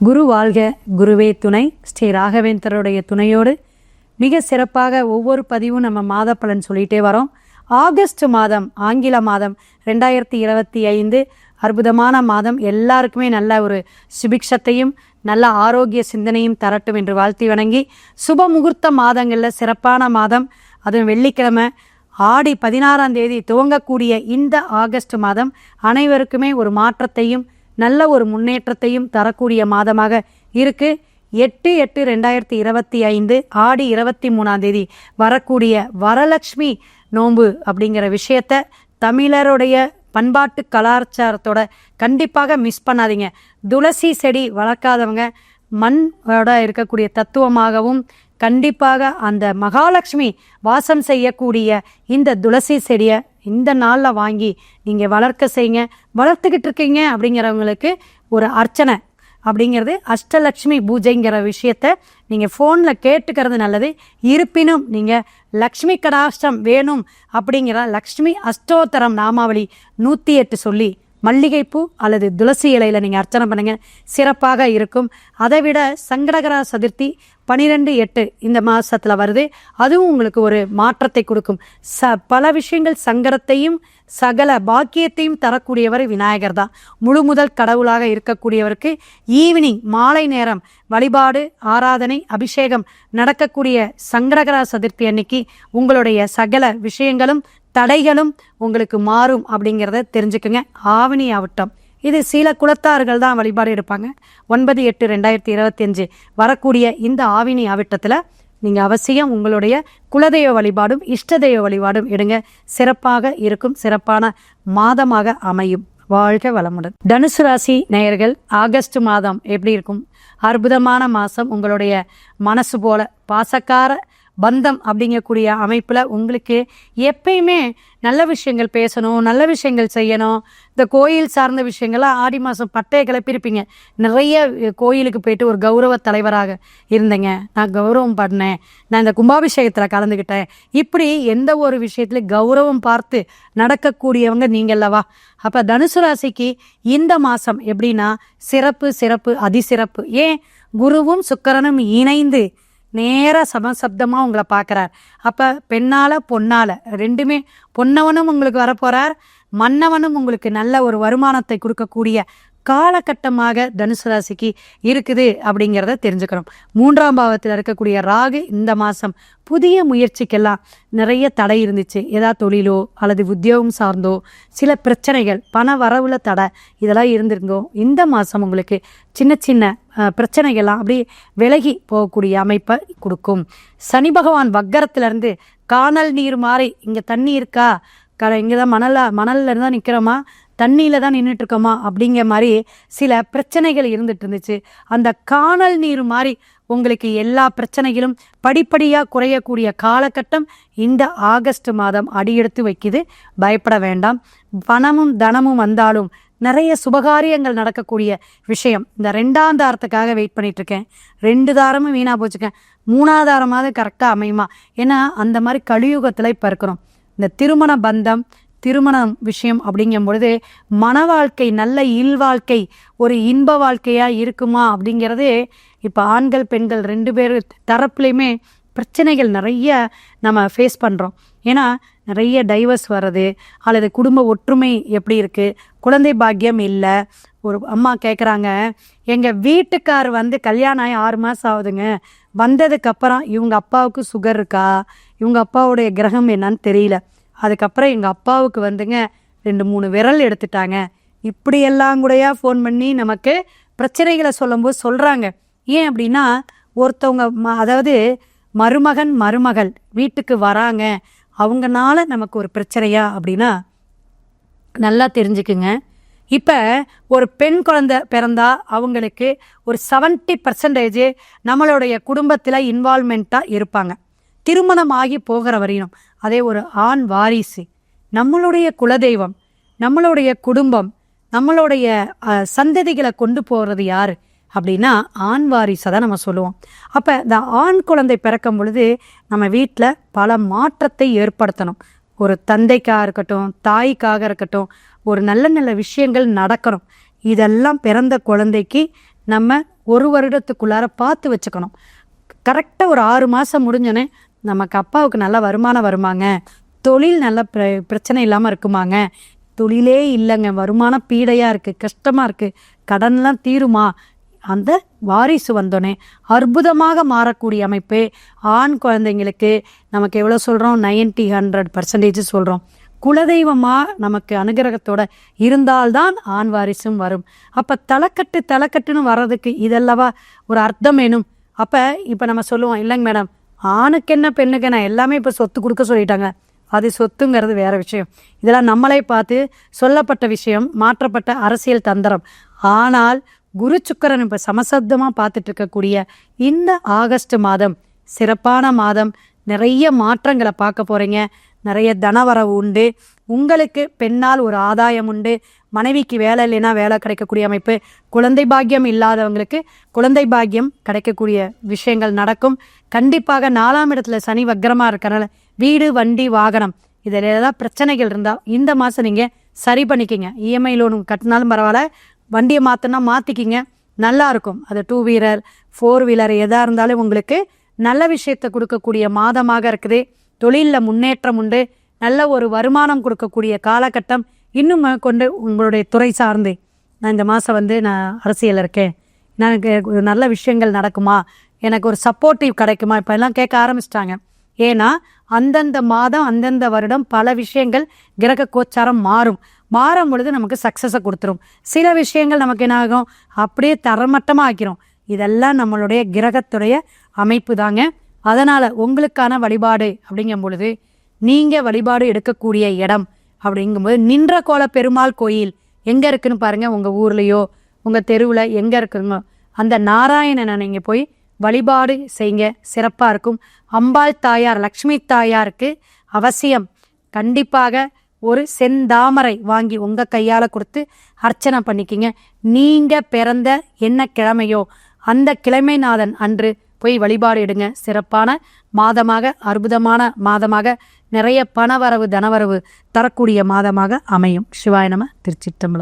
குரு வாழ்க, குருவே துணை. ஸ்ரீ ராகவேந்தருடைய துணையோடு மிக சிறப்பாக ஒவ்வொரு பதிவும் நம்ம மாத பலன் சொல்லிகிட்டே வரோம். ஆகஸ்ட் மாதம், ஆங்கில மாதம் 2025 அற்புதமான மாதம். எல்லாருக்குமே நல்ல ஒரு சுபிக்ஷத்தையும் நல்ல ஆரோக்கிய சிந்தனையும் தரட்டும் என்று வாழ்த்தி வணங்கி, சுப முகூர்த்த மாதங்களில் சிறப்பான மாதம், அதுவும் வெள்ளிக்கிழமை ஆடி 16ஆம் தேதி துவங்கக்கூடிய இந்த ஆகஸ்ட் மாதம் அனைவருக்குமே ஒரு மாற்றத்தையும் நல்ல ஒரு முன்னேற்றத்தையும் தரக்கூடிய மாதமாக இருக்குது. 8/8/2025 ஆடி 23ஆம் தேதி வரக்கூடிய வரலட்சுமி நோன்பு அப்படிங்கிற விஷயத்த தமிழருடைய பண்பாட்டு கலாச்சாரத்தோட கண்டிப்பாக மிஸ் பண்ணாதீங்க. துளசி செடி வளர்க்காதவங்க மண்ணோட இருக்கக்கூடிய தத்துவமாகவும், கண்டிப்பாக அந்த மகாலட்சுமி வாசம் செய்யக்கூடிய இந்த துளசி செடியை இந்த நாளில் வாங்கி நீங்கள் வளர்க்க செய்யுங்க. வளர்த்துக்கிட்டு இருக்கீங்க அப்படிங்கிறவங்களுக்கு ஒரு அர்ச்சனை அப்படிங்கிறது அஷ்டலக்ஷ்மி பூஜைங்கிற விஷயத்த நீங்கள் ஃபோனில் கேட்டுக்கிறது நல்லது. இருப்பினும் நீங்கள் லக்ஷ்மி கடாஷ்டம் வேணும் அப்படிங்கிற லக்ஷ்மி அஷ்டோத்தரம் நாமாவளி 108 சொல்லி மல்லிகைப்பூ அல்லது துளசி இலையில் நீங்கள் அர்ச்சனை பண்ணுங்கள், சிறப்பாக இருக்கும். அதை விட சங்கடகர சதுர்த்தி 12/8 இந்த மாதத்தில் வருது. அதுவும் உங்களுக்கு ஒரு மாற்றத்தை கொடுக்கும். பல விஷயங்கள் சங்கடத்தையும் சகல பாக்கியத்தையும் தரக்கூடியவர் விநாயகர் தான். முழு முதல் கடவுளாக இருக்கக்கூடியவருக்கு ஈவினிங் மாலை நேரம் வழிபாடு, ஆராதனை, அபிஷேகம் நடக்கக்கூடிய சங்கடகர சதுர்த்தி அன்னைக்கு உங்களுடைய சகல விஷயங்களும் தடைகளும் உங்களுக்கு மாறும் அப்படிங்கிறத தெரிஞ்சுக்குங்க. ஆவணி ஆவட்டம் இது சில குலத்தார்கள் தான் வழிபாடு எடுப்பாங்க. 9/8/2025 வரக்கூடிய இந்த ஆவினி ஆவட்டத்தில் நீங்கள் அவசியம் உங்களுடைய குலதெய்வ வழிபாடும் இஷ்ட தெய்வ வழிபாடும் எடுங்க. சிறப்பாக இருக்கும், சிறப்பான மாதமாக அமையும். வாழ்க வளமுடன். தனுசு ராசி நேயர்கள், ஆகஸ்ட் மாதம் எப்படி இருக்கும்? அற்புதமான மாதம். உங்களுடைய மனசு போல பாசக்கார பந்தம் அப்படிங்கக்கூடிய அமைப்பில் உங்களுக்கு எப்பயுமே நல்ல விஷயங்கள் பேசணும், நல்ல விஷயங்கள் செய்யணும். இந்த கோயில் சார்ந்த விஷயங்கள்லாம் ஆடி மாதம் பட்டையை கிளப்பியிருப்பீங்க. நிறைய கோயிலுக்கு போயிட்டு ஒரு கௌரவ தலைவராக இருந்தேங்க, நான் கௌரவம் பண்ணேன், நான் இந்த கும்பாபிஷேகத்தில் கலந்துக்கிட்டேன். இப்படி எந்த ஒரு விஷயத்துலையும் கௌரவம் பார்த்து நடக்கக்கூடியவங்க நீங்கள்லவா. அப்போ தனுசு ராசிக்கு இந்த மாதம் எப்படின்னா சிறப்பு, சிறப்பு, அதிசிறப்பு. ஏன்? குருவும் சுக்கிரனும் இணைந்து நேராக சமசப்தமாக உங்களை பார்க்குறார். அப்போ பெண்ணால் பொன்னால் ரெண்டுமே, பொன்னவனும் உங்களுக்கு வரப்போகிறார், மன்னவனும் உங்களுக்கு நல்ல ஒரு வருமானத்தை கொடுக்கக்கூடிய காலகட்டமாக தனுசு ராசிக்கு இருக்குது அப்படிங்கிறத தெரிஞ்சுக்கணும். 3ஆம் பாவத்தில் இருக்கக்கூடிய ராகு இந்த மாதம் புதிய முயற்சிக்கெல்லாம் நிறைய தடை இருந்துச்சு. ஏதாவது தொழிலோ அல்லது உத்தியோகம் சார்ந்தோ சில பிரச்சனைகள், பண வரவுல தடை இதெல்லாம் இருந்திருந்தோ இந்த மாதம் உங்களுக்கு சின்ன சின்ன பிரச்சனைகள்லாம் அப்படியே விலகி போகக்கூடிய அமைப்பை கொடுக்கும். சனி பகவான் வக்கரத்திலேருந்து காணல் நீர் மாறி இங்கே தண்ணி இருக்கா, இங்கே தான் மணலில் இருந்தால் நிற்கிறோமா, தண்ணியில் தான் நின்றுட்டுருக்கோமா அப்படிங்கிற மாதிரி சில பிரச்சனைகள் இருந்துட்டு இருந்துச்சு. அந்த காணல் நீர் மாதிரி உங்களுக்கு எல்லா பிரச்சனைகளும் படிப்படியாக குறையக்கூடிய காலகட்டம் இந்த ஆகஸ்ட் மாதம் அடியெடுத்து வைக்குது. பயப்பட வேண்டாம். பணமும் தனமும் வந்தாலும் நிறைய சுபகாரியங்கள் நடக்கக்கூடிய விஷயம். இந்த 2ஆம் தாரத்துக்காக வெயிட் பண்ணிகிட்ருக்கேன். 2 தாரமும் வீணாக போச்சுக்கேன். 3ஆவது தாரமாவது கரெக்டாக அமையுமா? ஏன்னா அந்த மாதிரி கலியுகத்தில் இப்போ இருக்கிறோம். இந்த திருமண பந்தம், திருமணம் விஷயம் அப்படிங்கும் பொழுது மன வாழ்க்கை, நல்ல இல்வாழ்க்கை, ஒரு இன்ப வாழ்க்கையாக இருக்குமா அப்படிங்கிறது இப்போ ஆண்கள் பெண்கள் 2 பேர் தரப்புலையுமே பிரச்சனைகள் நிறைய நம்ம ஃபேஸ் பண்ணுறோம். ஏன்னா நிறைய டைவர்ஸ் வர்றது, அல்லது குடும்ப ஒற்றுமை எப்படி இருக்குது, குழந்தை பாக்கியம் இல்லை. ஒரு அம்மா கேட்குறாங்க, எங்கள் வீட்டுக்கார் கல்யாணம் ஆகி 6 மாதம் ஆகுதுங்க, வந்ததுக்கப்புறம் இவங்க அப்பாவுக்கு சுகர் இருக்கா, இவங்க அப்பாவுடைய கிரகம் என்னன்னு தெரியல, அதுக்கப்புறம் எங்கள் அப்பாவுக்கு 2-3 விரல் எடுத்துட்டாங்க. இப்படியெல்லாம் கூடயா ஃபோன் பண்ணி நமக்கு பிரச்சனைகளை சொல்லும்போது சொல்கிறாங்க. ஏன் அப்படின்னா ஒருத்தவங்க அதாவது மருமகள் வீட்டுக்கு வராங்க, அவங்கனால நமக்கு ஒரு பிரச்சனையா அப்படின்னா நல்லா தெரிஞ்சுக்குங்க. இப்போ ஒரு பெண் குழந்தை பிறந்தா அவங்களுக்கு ஒரு 70% நம்மளுடைய குடும்பத்தில் இன்வால்மெண்ட்டாக இருப்பாங்க, திருமணம் ஆகி போகிற வரையும். அதே ஒரு ஆண் வாரிசு, நம்மளுடைய குலதெய்வம், நம்மளுடைய குடும்பம், நம்மளுடைய சந்ததிகளை கொண்டு போகிறது யார் அப்படின்னா ஆண் வாரிசை தான் நம்ம சொல்லுவோம். அப்போ இந்த ஆண் குழந்தை பிறக்கும் பொழுது நம்ம வீட்டில் பல மாற்றத்தை ஏற்படுத்தணும். ஒரு தந்தைக்காக இருக்கட்டும், தாய்க்காக இருக்கட்டும், ஒரு நல்ல நல்ல விஷயங்கள் நடக்கணும். இதெல்லாம் பிறந்த குழந்தைக்கு நம்ம ஒரு வருடத்துக்குள்ளார பார்த்து வச்சுக்கணும். கரெக்டாக ஒரு 6 மாதம் முடிஞ்சோன்னே நமக்கு அப்பாவுக்கு நல்ல வருமானம் வருமாங்க, தொழில் நல்ல பிரச்சனை இல்லாமல் இருக்குமாங்க, தொழிலே இல்லைங்க, வருமானம் பீடையாக இருக்குது, கஷ்டமாக இருக்குது, கடன்லாம் தீருமா, அந்த வாரிசு வந்தோடனே அற்புதமாக மாறக்கூடிய அமைப்பு. ஆண் குழந்தைங்களுக்கு நமக்கு எவ்வளோ சொல்கிறோம், 90-100% சொல்கிறோம். குலதெய்வமாக நமக்கு அனுகிரகத்தோட இருந்தால்தான் ஆண் வாரிசும் வரும். அப்போ தலைக்கட்டுன்னு வர்றதுக்கு இதெல்லவா ஒரு அர்த்தம் வேணும். அப்போ இப்போ நம்ம சொல்லுவோம், இல்லைங்க மேடம், ஆணுக்கு என்ன பெண்ணுக்கு என்ன எல்லாமே இப்போ சொத்து கொடுக்க சொல்லிட்டாங்க. அது சொத்துங்கிறது வேற விஷயம். இதெல்லாம் நம்மளே பார்த்து சொல்லப்பட்ட விஷயம், மாற்றப்பட்ட அரசியல் தந்திரம். ஆனால் குரு சுக்கிரன் இப்போ சமசப்தமாக பார்த்துட்டு இருக்கக்கூடிய இந்த ஆகஸ்ட் மாதம் சிறப்பான மாதம். நிறைய மாற்றங்களை பார்க்க போகிறீங்க. நிறைய தனவரவு உண்டு. உங்களுக்கு பெண்ணால் ஒரு ஆதாயம் உண்டு. மனைவிக்கு வேலை இல்லைன்னா வேலை கிடைக்கக்கூடிய அமைப்பு. குழந்தை பாக்கியம் இல்லாதவங்களுக்கு குழந்தை பாக்கியம் கிடைக்கக்கூடிய விஷயங்கள் நடக்கும். கண்டிப்பாக 4ஆம் இடத்துல சனி வக்ரமாக இருக்கிறனால வீடு, வண்டி, வாகனம் இதில் ஏதாவது பிரச்சனைகள் இருந்தால் இந்த மாதம் நீங்கள் சரி பண்ணிக்கிங்க. இஎம்ஐ லோன் கட்டினாலும் பரவாயில்ல, வண்டியை மாற்றினா மாற்றிக்கிங்க, நல்லா இருக்கும். அது 2 வீலர் 4 வீலர் எதாக இருந்தாலும் உங்களுக்கு நல்ல விஷயத்தை கொடுக்கக்கூடிய மாதமாக இருக்குது. தொழிலில் முன்னேற்றம் உண்டு. நல்ல ஒரு வருமானம் கொடுக்கக்கூடிய காலகட்டம். இன்னும் கொண்டு உங்களுடைய துறை சார்ந்து நான் இந்த மாதம் நான் அரசியல் இருக்கேன், எனக்கு நல்ல விஷயங்கள் நடக்குமா, எனக்கு ஒரு சப்போர்ட்டிவ் கிடைக்குமா, இப்போ எல்லாம் கேட்க ஆரம்பிச்சிட்டாங்க. ஏன்னா அந்தந்த மாதம் அந்தந்த வருடம் பல விஷயங்கள் கிரக கோச்சாரம் மாறும் பொழுது நமக்கு சக்ஸஸை கொடுத்துரும். சில விஷயங்கள் நமக்கு என்ன ஆகும், அப்படியே தரமட்டமாக ஆக்கிரும். இதெல்லாம் நம்மளுடைய கிரகத்துடைய அமைப்பு தாங்க. அதனால் உங்களுக்கான வழிபாடு அப்படிங்கும் பொழுது நீங்கள் வழிபாடு எடுக்கக்கூடிய இடம் அப்படிங்கும்போது நின்ற கோல பெருமாள் கோயில் எங்கே இருக்குன்னு பாருங்கள். உங்கள் ஊர்லேயோ உங்கள் தெருவில் எங்கே இருக்குங்க அந்த நாராயணனை நீங்கள் போய் வழிபாடு செய்யுங்க, சிறப்பாக இருக்கும். அம்பாள் தாயார், லக்ஷ்மி தாயாருக்கு அவசியம் கண்டிப்பாக ஒரு செந்தாமரை வாங்கி உங்கள் கையால் கொடுத்து அர்ச்சனை பண்ணிக்கிங்க. நீங்கள் பிறந்த என்ன கிழமையோ அந்த கிழமைநாதன் அன்று போய் வழிபாடு எடுங்க. சிறப்பான மாதமாக, அற்புதமான மாதமாக, நிறைய பணவரவு தனவரவு தரக்கூடிய மாதமாக அமையும். சிவாய நம. திருச்சிற்றம்பலம்.